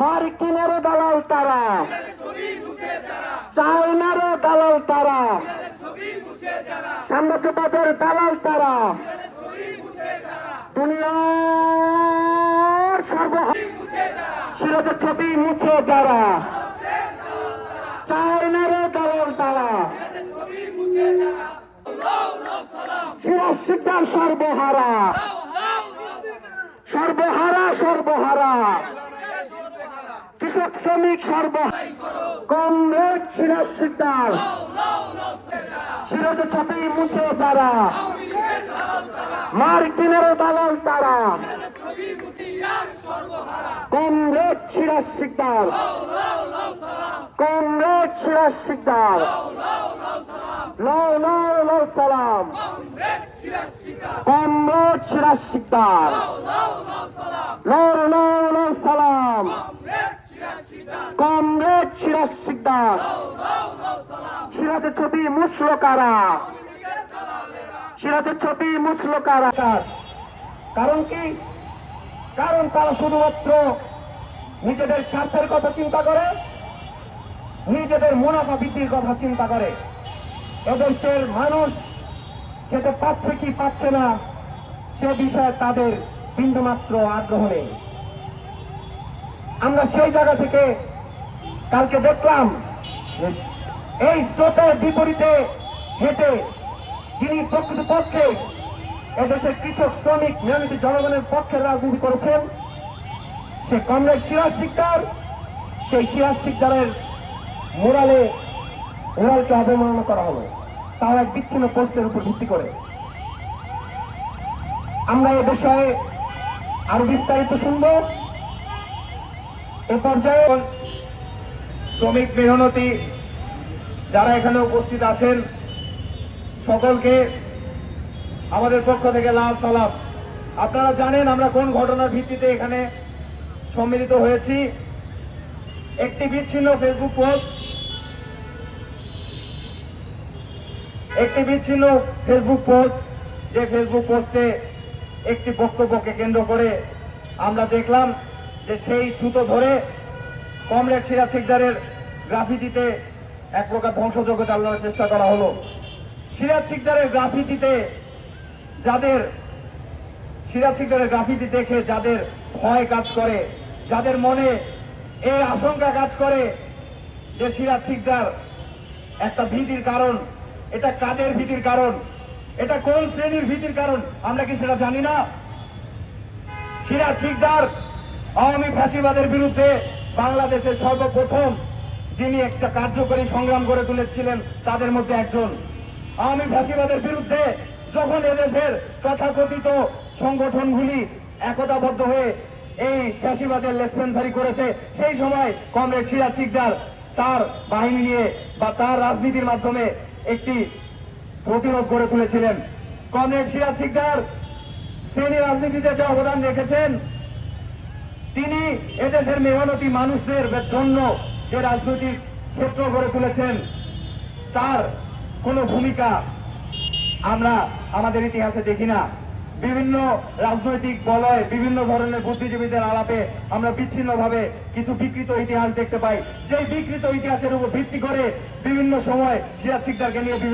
মার্কিনের দালাল তারা, চায়নার দালাল তারা, সাম্রাজ্যবাদের দালাল তারা, দুনিয়ার সিরাজের ছবি মুছে যারা, চায়নার দালাল তারা, সিরাজ শিকদার সর্বহারা, সর্বহারা, সর্বহারা, কৃষক শ্রমিক কমরেড সিরাজ শিকদার, সিরাজের ছবি মুছে যারা, মার্কিনের দালাল তারা, কমরেড সিরাজ শিকদার, কমরেড সিরাজ শিকদার, লাও লাও লাও সালাম, কমরেড সিরাজ শিকদার, লাও লাও লাও সালাম, কমরেড সিরাজ শিকদার, সিরাজের ছবি মুছল কারা, সিরাজের ছবি মুছল কারা? কারণ কি? কারণ তারা শুধুমাত্র নিজেদের স্বার্থের কথা চিন্তা করে, নিজেদের মুনাফা বৃদ্ধির কথা চিন্তা করে। এদেশের মানুষ খেতে পাচ্ছে কি পাচ্ছে না সে বিষয়ে তাদের বিন্দুমাত্র আগ্রহ নেই। আমরা সেই জায়গা থেকে কালকে দেখলাম এই স্রোতের বিপরীতে হেঁটে যিনি প্রকৃতপক্ষে এদেশের কৃষক শ্রমিক নিয়মিত জনগণের পক্ষে রাজনীতি করেছেন সে কমরেড সিরাজ শিকদার, সেই সিরাজ শিকদারের মোরালকে অবমাননা করা হলো, তাও এক বিচ্ছিন্ন পোস্টের উপর ভিত্তি করে। আমরা এ বিষয়ে আরো বিস্তারিত শুনব। এ পর্যায়ে শ্রমিক মেহনতি যারা এখানে উপস্থিত আছেন সকলকে আমাদের পক্ষ থেকে লাল সালাম। আপনারা জানেন আমরা কোন ঘটনার ভিত্তিতে এখানে সম্মিলিত হয়েছি। একটি বিচ্ছিন্ন ফেসবুক পোস্ট, যে ফেসবুক পোস্টে একটি বক্তব্যকে কেন্দ্র করে আমরা দেখলাম যে সেই ছুতো ধরে কমরেড সিরাজ শিকদারের গ্রাফিতিতে এক প্রকার ধ্বংসযজ্ঞ চালানোর চেষ্টা করা হলো। সিরাজ শিকদারের গ্রাফিতি দেখে যাদের ভয় কাজ করে, যাদের মনে এই আশঙ্কা কাজ করে যে সিরাজ শিকদার একটা ভীতির কারণ, এটা কাদের ভীতির কারণ, এটা কোন শ্রেণীর ভীতির কারণ আমরা কি সেটা জানি না? সিরাজ শিকদার আওয়ামী ফ্যাসিবাদের বিরুদ্ধে বাংলাদেশের সর্বপ্রথম যিনি একটা কার্যকরী সংগ্রাম করে তুলেছিলেন তাদের মধ্যে একজন। আওয়ামী ফ্যাসিবাদের বিরুদ্ধে যখন এদেশের তথাকথিত সংগঠনগুলি একতাবদ্ধ হয়ে এই ফ্যাসিবাদের লেসপেনধারী করেছে, সেই সময় কমরেড সিরাজ শিকদার তার বাহিনী নিয়ে বা তার রাজনীতির মাধ্যমে একটি প্রতিরোধ গড়ে তুলেছিলেন। কমরেড সিরাজ শিকদার শ্রেণী রাজনীতিতে যে অবদান রেখেছেন, তিনি এদেশের মেহনতি মানুষদের জন্য যে রাজনৈতিক ক্ষেত্র গড়ে তুলেছেন তার কোনো ভূমিকা আমরা আমাদের ইতিহাসে দেখি না। বিভিন্ন রাজনৈতিক বলয়, বিভিন্ন ধরনের বুদ্ধিজীবীদের আলাপে আমরা বিচ্ছিন্নভাবে কিছু বিকৃত ইতিহাস দেখতে পাই, যে বিকৃত ইতিহাসের উপর ভিত্তি করে বিভিন্ন সময় সিরাজ শিকদারকে নিয়ে বিভিন্ন